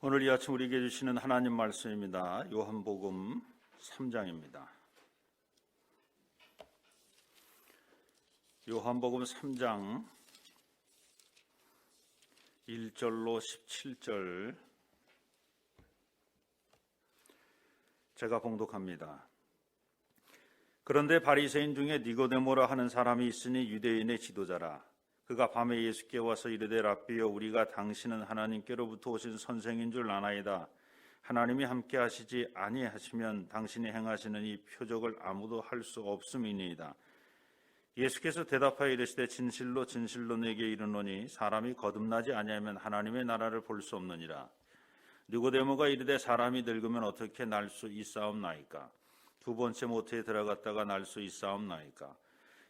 오늘 이 아침 우리에게 주시는 하나님 말씀입니다. 요한복음 3장입니다. 요한복음 3장 1절로 17절 제가 봉독합니다. 그런데 바리새인 중에 니고데모라 하는 사람이 있으니 유대인의 지도자라. 그가 밤에 예수께 와서 이르되 랍비여, 우리가 당신은 하나님께로부터 오신 선생인 줄 아나이다. 하나님이 함께 하시지 아니하시면 당신이 행하시는 이 표적을 아무도 할 수 없음이니이다. 예수께서 대답하여 이르시되 진실로 진실로 내게 이르노니 사람이 거듭나지 아니하면 하나님의 나라를 볼 수 없느니라. 니고데모가 이르되 사람이 늙으면 어떻게 날 수 있사옵나이까? 두 번째 모태에 들어갔다가 날 수 있사옵나이까?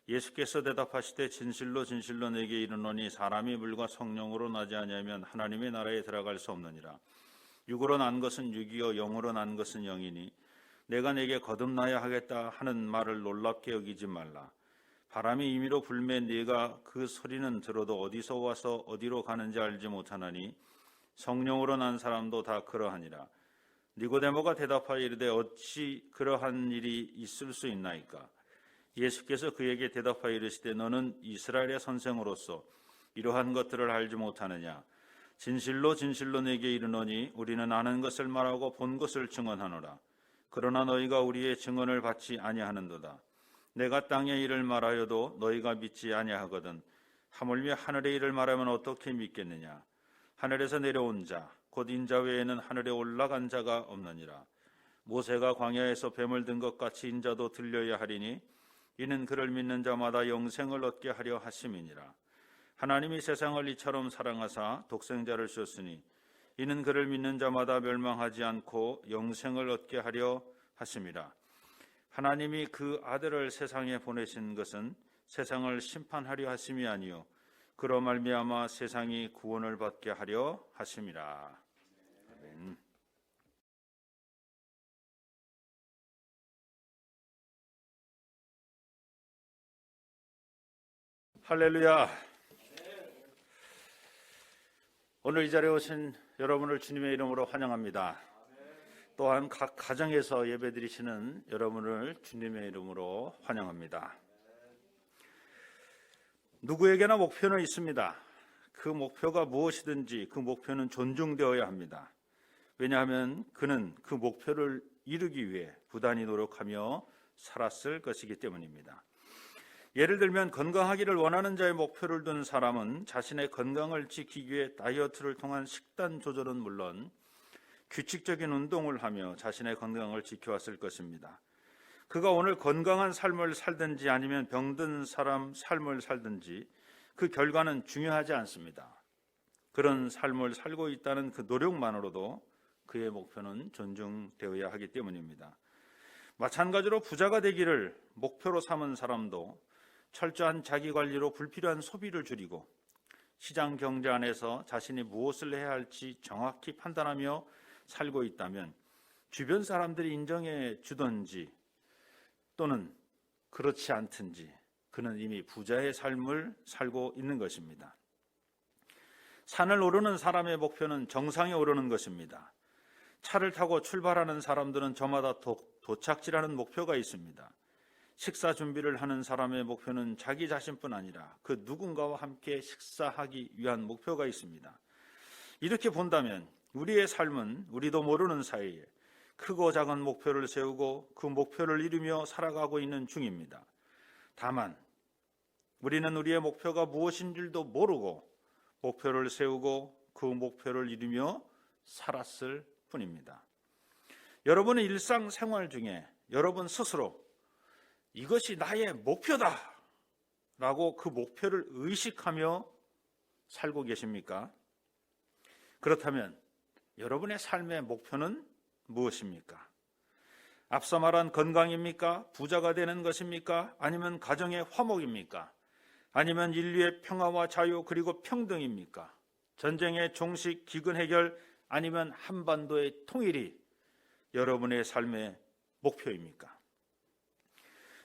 예수께서 대답하시되 진실로 진실로 내게 이르노니 사람이 물과 성령으로 나지 아니하면 하나님의 나라에 들어갈 수 없느니라. 육으로 난 것은 육이요 영으로 난 것은 영이니 내가 내게 거듭나야 하겠다 하는 말을 놀랍게 여기지 말라. 바람이 임의로 불매 네가 그 소리는 들어도 어디서 와서 어디로 가는지 알지 못하나니 성령으로 난 사람도 다 그러하니라. 니고데모가 대답하여 이르되 어찌 그러한 일이 있을 수 있나이까? 예수께서 그에게 대답하여 이르시되 너는 이스라엘의 선생으로서 이러한 것들을 알지 못하느냐? 진실로 진실로 내게 이르노니 우리는 아는 것을 말하고 본 것을 증언하노라. 그러나 너희가 우리의 증언을 받지 아니하는도다. 내가 땅의 일을 말하여도 너희가 믿지 아니하거든 하물며 하늘의 일을 말하면 어떻게 믿겠느냐? 하늘에서 내려온 자 곧 인자 외에는 하늘에 올라간 자가 없느니라. 모세가 광야에서 뱀을 든 것 같이 인자도 들려야 하리니 이는 그를 믿는 자마다 영생을 얻게 하려 하심이니라. 하나님이 세상을 이처럼 사랑하사 독생자를 주셨으니 이는 그를 믿는 자마다 멸망하지 않고 영생을 얻게 하려 하심이라. 하나님이 그 아들을 세상에 보내신 것은 세상을 심판하려 하심이 아니요 그로 말미암아 세상이 구원을 받게 하려 하심이라. 아멘. 할렐루야. 오늘 이 자리에 오신 여러분을 주님의 이름으로 환영합니다. 또한 각 가정에서 예배드리시는 여러분을 주님의 이름으로 환영합니다. 누구에게나 목표는 있습니다. 그 목표가 무엇이든지 그 목표는 존중되어야 합니다. 왜냐하면 그는 그 목표를 이루기 위해 부단히 노력하며 살았을 것이기 때문입니다. 예를 들면 건강하기를 원하는 자의 목표를 둔 사람은 자신의 건강을 지키기 위해 다이어트를 통한 식단 조절은 물론 규칙적인 운동을 하며 자신의 건강을 지켜왔을 것입니다. 그가 오늘 건강한 삶을 살든지 아니면 병든 사람 삶을 살든지 그 결과는 중요하지 않습니다. 그런 삶을 살고 있다는 그 노력만으로도 그의 목표는 존중되어야 하기 때문입니다. 마찬가지로 부자가 되기를 목표로 삼은 사람도 철저한 자기관리로 불필요한 소비를 줄이고 시장 경제 안에서 자신이 무엇을 해야 할지 정확히 판단하며 살고 있다면 주변 사람들이 인정해 주든지 또는 그렇지 않든지 그는 이미 부자의 삶을 살고 있는 것입니다. 산을 오르는 사람의 목표는 정상에 오르는 것입니다. 차를 타고 출발하는 사람들은 저마다 도착지라는 목표가 있습니다. 식사 준비를 하는 사람의 목표는 자기 자신뿐 아니라 그 누군가와 함께 식사하기 위한 목표가 있습니다. 이렇게 본다면 우리의 삶은 우리도 모르는 사이에 크고 작은 목표를 세우고 그 목표를 이루며 살아가고 있는 중입니다. 다만 우리는 우리의 목표가 무엇인 줄도 모르고 목표를 세우고 그 목표를 이루며 살았을 뿐입니다. 여러분의 일상생활 중에 여러분 스스로 이것이 나의 목표다 라고 그 목표를 의식하며 살고 계십니까? 그렇다면 여러분의 삶의 목표는 무엇입니까? 앞서 말한 건강입니까? 부자가 되는 것입니까? 아니면 가정의 화목입니까? 아니면 인류의 평화와 자유 그리고 평등입니까? 전쟁의 종식 기근 해결 아니면 한반도의 통일이 여러분의 삶의 목표입니까?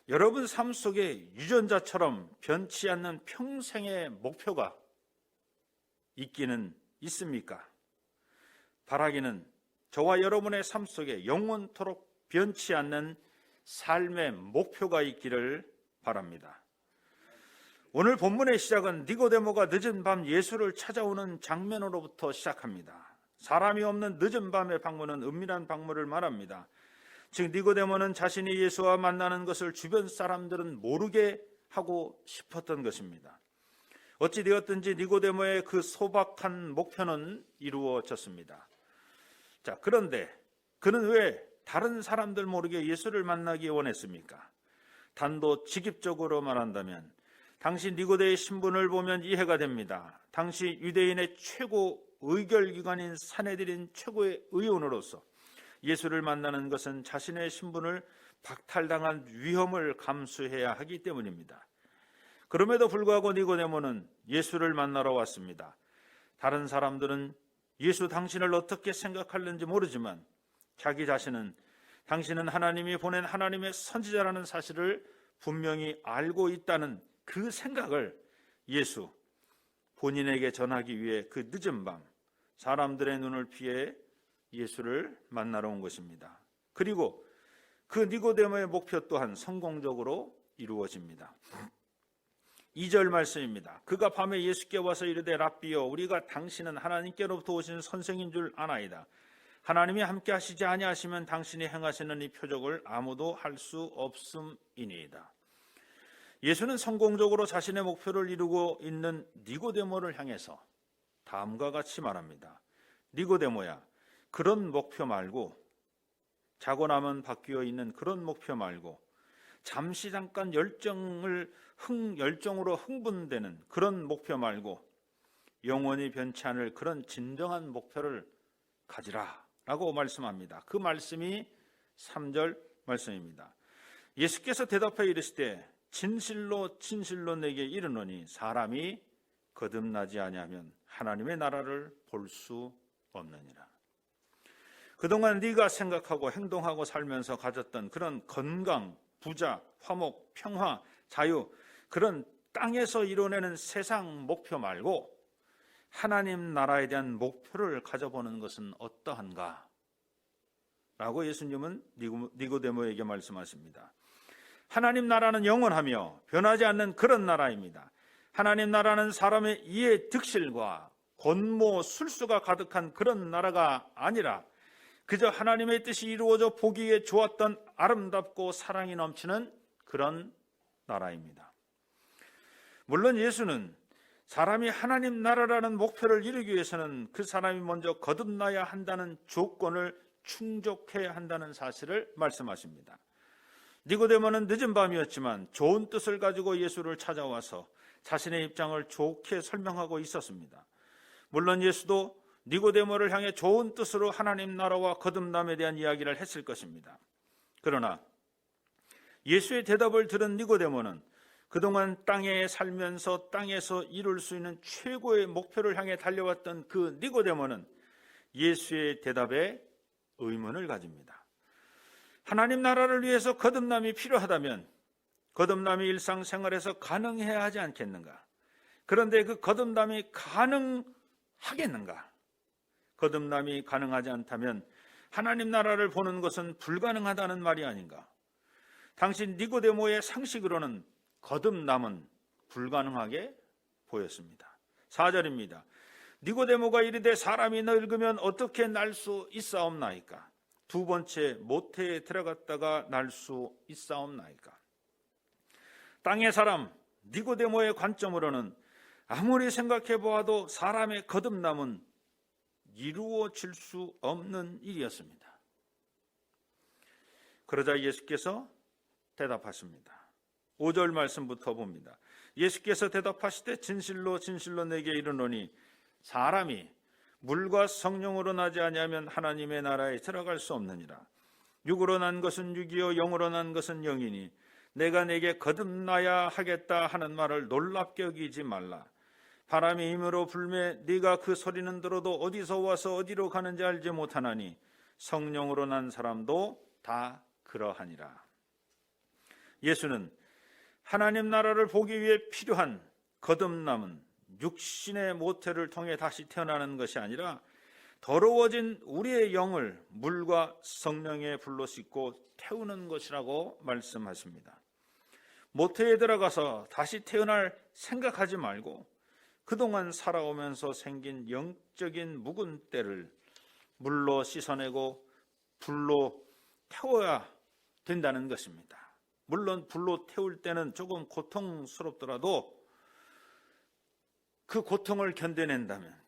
여러분 삶 속에 유전자처럼 변치 않는 평생의 목표가 있기는 있습니까? 바라기는 저와 여러분의 삶 속에 영원토록 변치 않는 삶의 목표가 있기를 바랍니다. 오늘 본문의 시작은 니고데모가 늦은 밤 예수를 찾아오는 장면으로부터 시작합니다. 사람이 없는 늦은 밤의 방문은 은밀한 방문을 말합니다. 즉 니고데모는 자신이 예수와 만나는 것을 주변 사람들은 모르게 하고 싶었던 것입니다. 어찌되었든지 니고데모의 그 소박한 목표는 이루어졌습니다. 자, 그런데 그는 왜 다른 사람들 모르게 예수를 만나기 원했습니까? 단도직입적으로 말한다면 당시 니고데의 신분을 보면 이해가 됩니다. 당시 유대인의 최고 의결기관인 산헤드린 최고의 의원으로서 예수를 만나는 것은 자신의 신분을 박탈당한 위험을 감수해야 하기 때문입니다. 그럼에도 불구하고 니고데모는 예수를 만나러 왔습니다. 다른 사람들은 예수 당신을 어떻게 생각하는지 모르지만 자기 자신은 당신은 하나님이 보낸 하나님의 선지자라는 사실을 분명히 알고 있다는 그 생각을 예수 본인에게 전하기 위해 그 늦은 밤 사람들의 눈을 피해 예수를 만나러 온 것입니다. 그리고 그 니고데모의 목표 또한 성공적으로 이루어집니다. 2절 말씀입니다. 그가 밤에 예수께 와서 이르되 랍비여 우리가 당신은 하나님께로부터 오신 선생인 줄 아나이다. 하나님이 함께 하시지 아니하시면 당신이 행하시는 이 표적을 아무도 할 수 없음이니이다. 예수는 성공적으로 자신의 목표를 이루고 있는 니고데모를 향해서 다음과 같이 말합니다. 니고데모야, 그런 목표 말고 자고 나면 바뀌어 있는 그런 목표 말고 잠시 잠깐 열정으로 흥분되는 그런 목표 말고 영원히 변치 않을 그런 진정한 목표를 가지라 라고 말씀합니다. 그 말씀이 3절 말씀입니다. 예수께서 대답하여 이르시되 진실로 진실로 내게 이르노니 사람이 거듭나지 아니하면 하나님의 나라를 볼 수 없느니라. 그동안 네가 생각하고 행동하고 살면서 가졌던 그런 건강, 부자, 화목, 평화, 자유 그런 땅에서 이뤄내는 세상 목표 말고 하나님 나라에 대한 목표를 가져보는 것은 어떠한가? 라고 예수님은 니고데모에게 말씀하십니다. 하나님 나라는 영원하며 변하지 않는 그런 나라입니다. 하나님 나라는 사람의 이해 득실과 권모 술수가 가득한 그런 나라가 아니라 그저 하나님의 뜻이 이루어져 보기에 좋았던 아름답고 사랑이 넘치는 그런 나라입니다. 물론 예수는 사람이 하나님 나라라는 목표를 이루기 위해서는 그 사람이 먼저 거듭나야 한다는 조건을 충족해야 한다는 사실을 말씀하십니다. 니고데모는 늦은 밤이었지만 좋은 뜻을 가지고 예수를 찾아와서 자신의 입장을 좋게 설명하고 있었습니다. 물론 예수도 니고데모를 향해 좋은 뜻으로 하나님 나라와 거듭남에 대한 이야기를 했을 것입니다. 그러나 예수의 대답을 들은 니고데모는 그동안 땅에 살면서 땅에서 이룰 수 있는 최고의 목표를 향해 달려왔던 그 니고데모는 예수의 대답에 의문을 가집니다. 하나님 나라를 위해서 거듭남이 필요하다면 거듭남이 일상생활에서 가능해야 하지 않겠는가? 그런데 그 거듭남이 가능하겠는가? 거듭남이 가능하지 않다면 하나님 나라를 보는 것은 불가능하다는 말이 아닌가? 당신 니고데모의 상식으로는 거듭남은 불가능하게 보였습니다. 4절입니다. 니고데모가 이르되 사람이 늙으면 어떻게 날 수 있사옵나이까? 두 번째 모태에 들어갔다가 날 수 있사옵나이까? 땅의 사람 니고데모의 관점으로는 아무리 생각해 보아도 사람의 거듭남은 이루어질 수 없는 일이었습니다. 그러자 예수께서 대답하십니다. 5절 말씀부터 봅니다. 예수께서 대답하시되 진실로 진실로 내게 이르노니 사람이 물과 성령으로 나지 아니하면 하나님의 나라에 들어갈 수 없느니라. 육으로 난 것은 육이요 영으로 난 것은 영이니 내가 내게 거듭나야 하겠다 하는 말을 놀랍게 여기지 말라. 바람이 힘으로 불매 네가 그 소리는 들어도 어디서 와서 어디로 가는지 알지 못하나니 성령으로 난 사람도 다 그러하니라. 예수는 하나님 나라를 보기 위해 필요한 거듭남은 육신의 모태를 통해 다시 태어나는 것이 아니라 더러워진 우리의 영을 물과 성령의 불로 씻고 태우는 것이라고 말씀하십니다. 모태에 들어가서 다시 태어날 생각하지 말고 그동안 살아오면서 생긴 영적인 묵은 때를 물로 씻어내고 불로 태워야 된다는 것입니다. 물론 불로 태울 때는 조금 고통스럽더라도 그 고통을 견뎌낸다면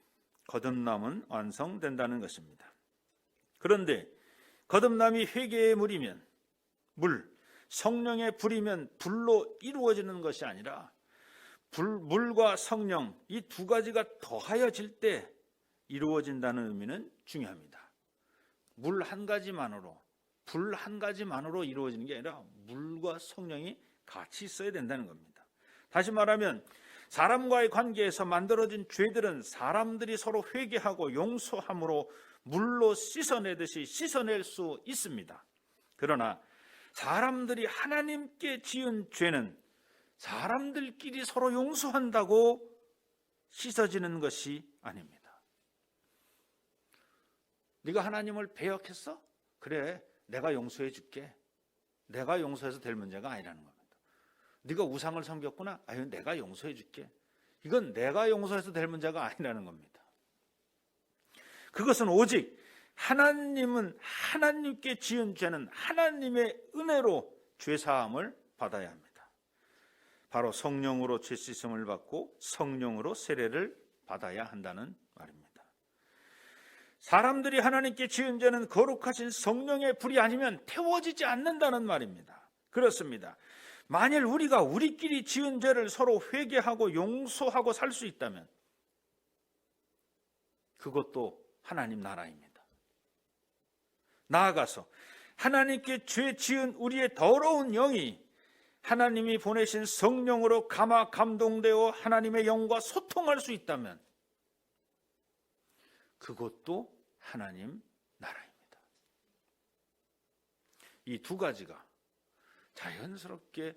거듭남은 완성된다는 것입니다. 그런데 거듭남이 회개의 물이면 성령의 불이면 불로 이루어지는 것이 아니라 물과 성령 이 두 가지가 더하여질 때 이루어진다는 의미는 중요합니다. 물 한 가지만으로, 불 한 가지만으로 이루어지는 게 아니라 물과 성령이 같이 있어야 된다는 겁니다. 다시 말하면 사람과의 관계에서 만들어진 죄들은 사람들이 서로 회개하고 용서함으로 물로 씻어내듯이 씻어낼 수 있습니다. 그러나 사람들이 하나님께 지은 죄는 사람들끼리 서로 용서한다고 씻어지는 것이 아닙니다. 네가 하나님을 배역했어? 그래, 내가 용서해 줄게. 내가 용서해서 될 문제가 아니라는 겁니다. 네가 우상을 섬겼구나? 아유, 내가 용서해 줄게. 이건 내가 용서해서 될 문제가 아니라는 겁니다. 그것은 오직 하나님은 하나님께 지은 죄는 하나님의 은혜로 죄사함을 받아야 합니다. 바로 성령으로 죄 씻음을 받고 성령으로 세례를 받아야 한다는 말입니다. 사람들이 하나님께 지은 죄는 거룩하신 성령의 불이 아니면 태워지지 않는다는 말입니다. 그렇습니다. 만일 우리가 우리끼리 지은 죄를 서로 회개하고 용서하고 살 수 있다면 그것도 하나님 나라입니다. 나아가서 하나님께 죄 지은 우리의 더러운 영이 하나님이 보내신 성령으로 감화 감동되어 하나님의 영과 소통할 수 있다면 그것도 하나님 나라입니다. 이 두 가지가 자연스럽게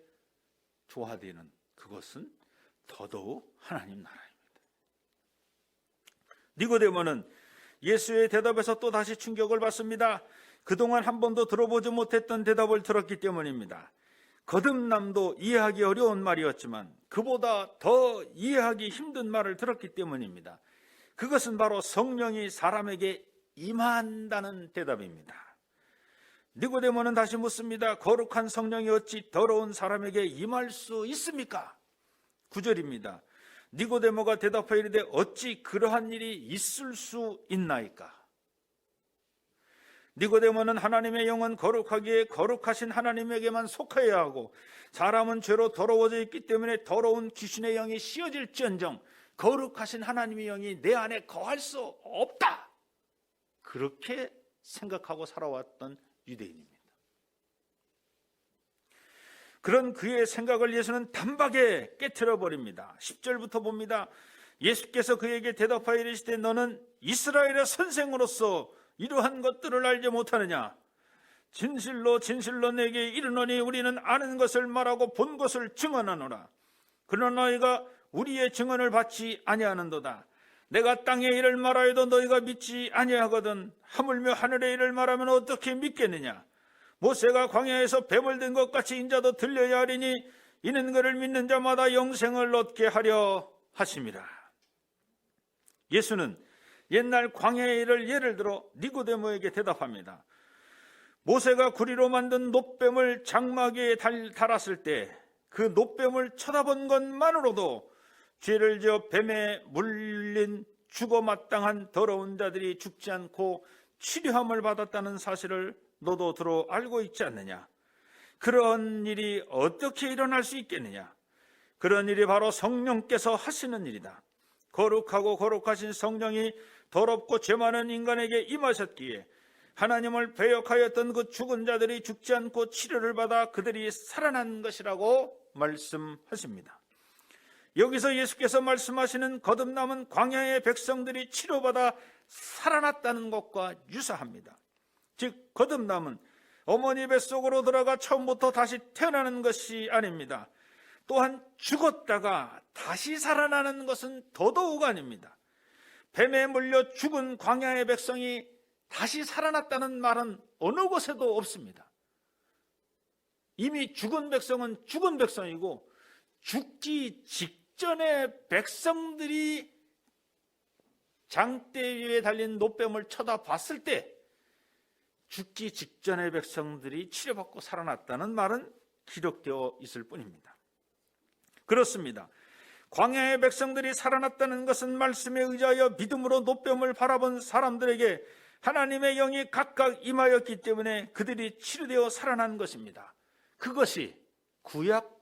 조화되는 그것은 더더욱 하나님 나라입니다. 니고데모는 예수의 대답에서 또 다시 충격을 받습니다. 그동안 한 번도 들어보지 못했던 대답을 들었기 때문입니다. 거듭남도 이해하기 어려운 말이었지만 그보다 더 이해하기 힘든 말을 들었기 때문입니다. 그것은 바로 성령이 사람에게 임한다는 대답입니다. 니고데모는 다시 묻습니다. 거룩한 성령이 어찌 더러운 사람에게 임할 수 있습니까? 9절입니다. 니고데모가 대답하여 이르되 어찌 그러한 일이 있을 수 있나이까? 니고데모는 하나님의 영은 거룩하기에 거룩하신 하나님에게만 속하여야 하고 사람은 죄로 더러워져 있기 때문에 더러운 귀신의 영이 씌어질지언정 거룩하신 하나님의 영이 내 안에 거할 수 없다. 그렇게 생각하고 살아왔던 유대인입니다. 그런 그의 생각을 예수는 단박에 깨트려 버립니다. 10절부터 봅니다. 예수께서 그에게 대답하여 이르시되 너는 이스라엘의 선생으로서 이러한 것들을 알지 못하느냐? 진실로 진실로 내게 이르노니 우리는 아는 것을 말하고 본 것을 증언하노라. 그러나 너희가 우리의 증언을 받지 아니하는도다. 내가 땅의 일을 말하여도 너희가 믿지 아니하거든 하물며 하늘의 일을 말하면 어떻게 믿겠느냐? 모세가 광야에서 배불된 것 같이 인자도 들려야 하리니 이는 그를 믿는 자마다 영생을 얻게 하려 하심이라. 예수는 옛날 광야의 일을 예를 들어 니고데모에게 대답합니다. 모세가 구리로 만든 놋뱀을 장막에 달았을 때 그 놋뱀을 쳐다본 것만으로도 죄를 지어 뱀에 물린 죽어 마땅한 더러운 자들이 죽지 않고 치료함을 받았다는 사실을 너도 들어 알고 있지 않느냐? 그런 일이 어떻게 일어날 수 있겠느냐? 그런 일이 바로 성령께서 하시는 일이다. 거룩하고 거룩하신 성령이 더럽고 죄 많은 인간에게 임하셨기에 하나님을 배역하였던 그 죽은 자들이 죽지 않고 치료를 받아 그들이 살아난 것이라고 말씀하십니다. 여기서 예수께서 말씀하시는 거듭남은 광야의 백성들이 치료받아 살아났다는 것과 유사합니다. 즉 거듭남은 어머니 뱃속으로 들어가 처음부터 다시 태어나는 것이 아닙니다. 또한 죽었다가 다시 살아나는 것은 더더욱 아닙니다. 뱀에 물려 죽은 광야의 백성이 다시 살아났다는 말은 어느 곳에도 없습니다. 이미 죽은 백성은 죽은 백성이고 죽기 직전에 백성들이 장대 위에 달린 노뱀을 쳐다봤을 때 죽기 직전의 백성들이 치료받고 살아났다는 말은 기록되어 있을 뿐입니다. 그렇습니다. 광야의 백성들이 살아났다는 것은 말씀에 의지하여 믿음으로 노뱀을 바라본 사람들에게 하나님의 영이 각각 임하였기 때문에 그들이 치료되어 살아난 것입니다. 그것이 구약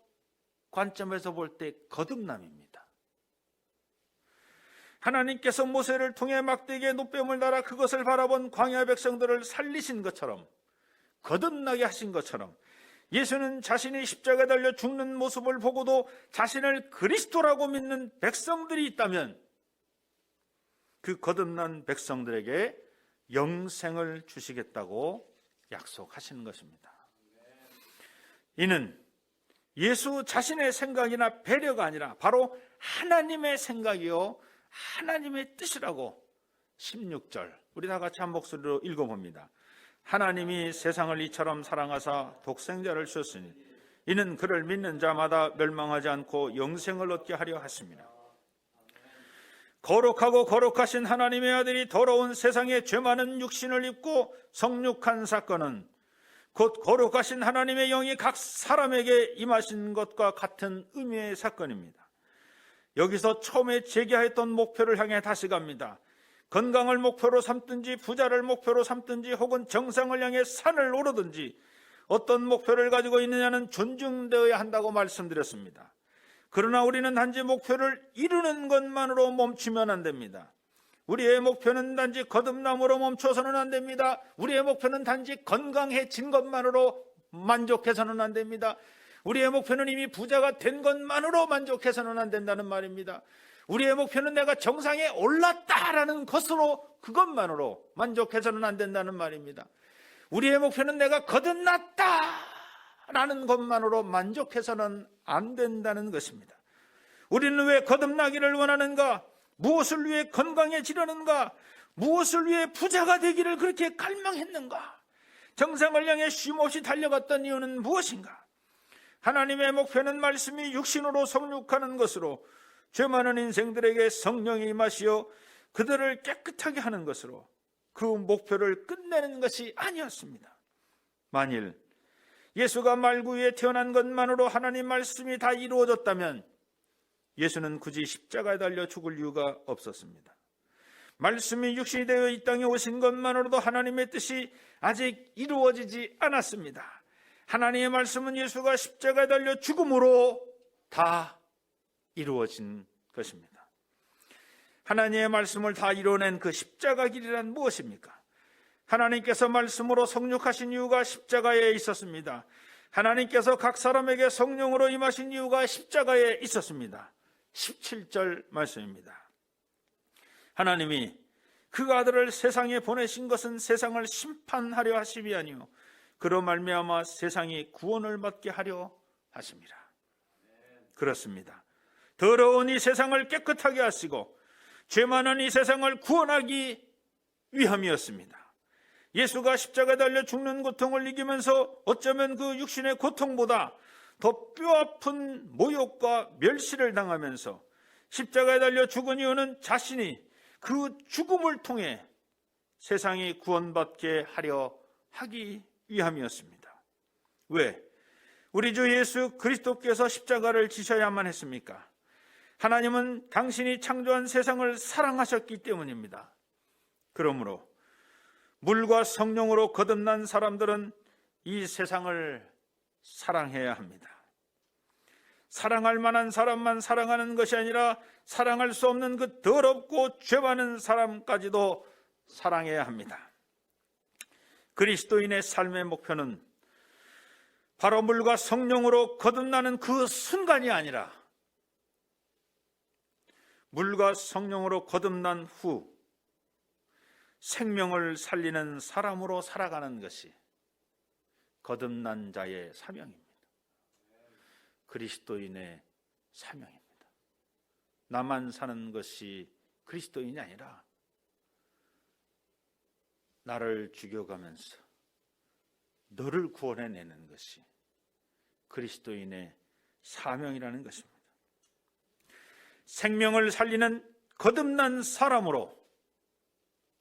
관점에서 볼 때 거듭남입니다. 하나님께서 모세를 통해 막대기에 노뱀을 달아 그것을 바라본 광야 백성들을 살리신 것처럼, 거듭나게 하신 것처럼, 예수는 자신이 십자가에 달려 죽는 모습을 보고도 자신을 그리스도라고 믿는 백성들이 있다면 그 거듭난 백성들에게 영생을 주시겠다고 약속하시는 것입니다. 이는 예수 자신의 생각이나 배려가 아니라 바로 하나님의 생각이요 하나님의 뜻이라고 16절 우리 다 같이 한 목소리로 읽어봅니다. 하나님이 세상을 이처럼 사랑하사 독생자를 주셨으니 이는 그를 믿는 자마다 멸망하지 않고 영생을 얻게 하려 하십니다. 거룩하고 거룩하신 하나님의 아들이 더러운 세상에 죄 많은 육신을 입고 성육한 사건은 곧 거룩하신 하나님의 영이 각 사람에게 임하신 것과 같은 의미의 사건입니다. 여기서 처음에 제기하였던 목표를 향해 다시 갑니다. 건강을 목표로 삼든지 부자를 목표로 삼든지 혹은 정상을 향해 산을 오르든지 어떤 목표를 가지고 있느냐는 존중되어야 한다고 말씀드렸습니다. 그러나 우리는 단지 목표를 이루는 것만으로 멈추면 안 됩니다. 우리의 목표는 단지 거듭남으로 멈춰서는 안 됩니다. 우리의 목표는 단지 건강해진 것만으로 만족해서는 안 됩니다. 우리의 목표는 이미 부자가 된 것만으로 만족해서는 안 된다는 말입니다. 우리의 목표는 내가 정상에 올랐다라는 것으로 그것만으로 만족해서는 안 된다는 말입니다. 우리의 목표는 내가 거듭났다라는 것만으로 만족해서는 안 된다는 것입니다. 우리는 왜 거듭나기를 원하는가? 무엇을 위해 건강해지려는가? 무엇을 위해 부자가 되기를 그렇게 갈망했는가? 정상을 향해 쉼없이 달려갔던 이유는 무엇인가? 하나님의 목표는 말씀이 육신으로 성육하는 것으로 죄 많은 인생들에게 성령이 임하시어 그들을 깨끗하게 하는 것으로 그 목표를 끝내는 것이 아니었습니다. 만일 예수가 말구 위에 태어난 것만으로 하나님 말씀이 다 이루어졌다면 예수는 굳이 십자가에 달려 죽을 이유가 없었습니다. 말씀이 육신이 되어 이 땅에 오신 것만으로도 하나님의 뜻이 아직 이루어지지 않았습니다. 하나님의 말씀은 예수가 십자가에 달려 죽음으로 다 이루어진 것입니다. 하나님의 말씀을 다 이뤄낸 그 십자가 길이란 무엇입니까? 하나님께서 말씀으로 성육하신 이유가 십자가에 있었습니다. 하나님께서 각 사람에게 성령으로 임하신 이유가 십자가에 있었습니다. 17절 말씀입니다. 하나님이 그 아들을 세상에 보내신 것은 세상을 심판하려 하심이 아니요 그로 말미암아 세상이 구원을 받게 하려 하심이라. 그렇습니다. 더러운 이 세상을 깨끗하게 하시고 죄 많은 이 세상을 구원하기 위함이었습니다. 예수가 십자가에 달려 죽는 고통을 이기면서 어쩌면 그 육신의 고통보다 더 뼈아픈 모욕과 멸시를 당하면서 십자가에 달려 죽은 이유는 자신이 그 죽음을 통해 세상이 구원받게 하려 하기 위함이었습니다. 왜? 우리 주 예수 그리스도께서 십자가를 지셔야만 했습니까? 하나님은 당신이 창조한 세상을 사랑하셨기 때문입니다. 그러므로 물과 성령으로 거듭난 사람들은 이 세상을 사랑해야 합니다. 사랑할 만한 사람만 사랑하는 것이 아니라 사랑할 수 없는 그 더럽고 죄 많은 사람까지도 사랑해야 합니다. 그리스도인의 삶의 목표는 바로 물과 성령으로 거듭나는 그 순간이 아니라 물과 성령으로 거듭난 후 생명을 살리는 사람으로 살아가는 것이 거듭난 자의 사명입니다. 그리스도인의 사명입니다. 나만 사는 것이 그리스도인이 아니라 나를 죽여가면서 너를 구원해내는 것이 그리스도인의 사명이라는 것입니다. 생명을 살리는 거듭난 사람으로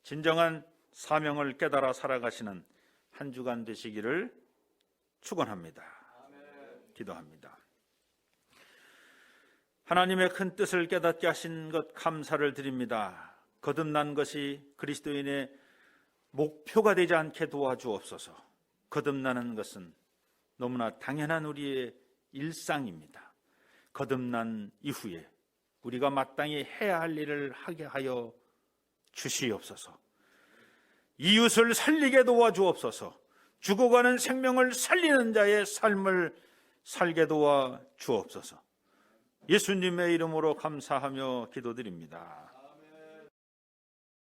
진정한 사명을 깨달아 살아가시는 한 주간 되시기를 축원합니다. 기도합니다. 하나님의 큰 뜻을 깨닫게 하신 것 감사를 드립니다. 거듭난 것이 그리스도인의 목표가 되지 않게 도와주옵소서. 거듭나는 것은 너무나 당연한 우리의 일상입니다. 거듭난 이후에 우리가 마땅히 해야 할 일을 하게 하여 주시옵소서. 이웃을 살리게 도와주옵소서. 죽어가는 생명을 살리는 자의 삶을 살게 도와 주옵소서. 예수님의 이름으로 감사하며 기도드립니다.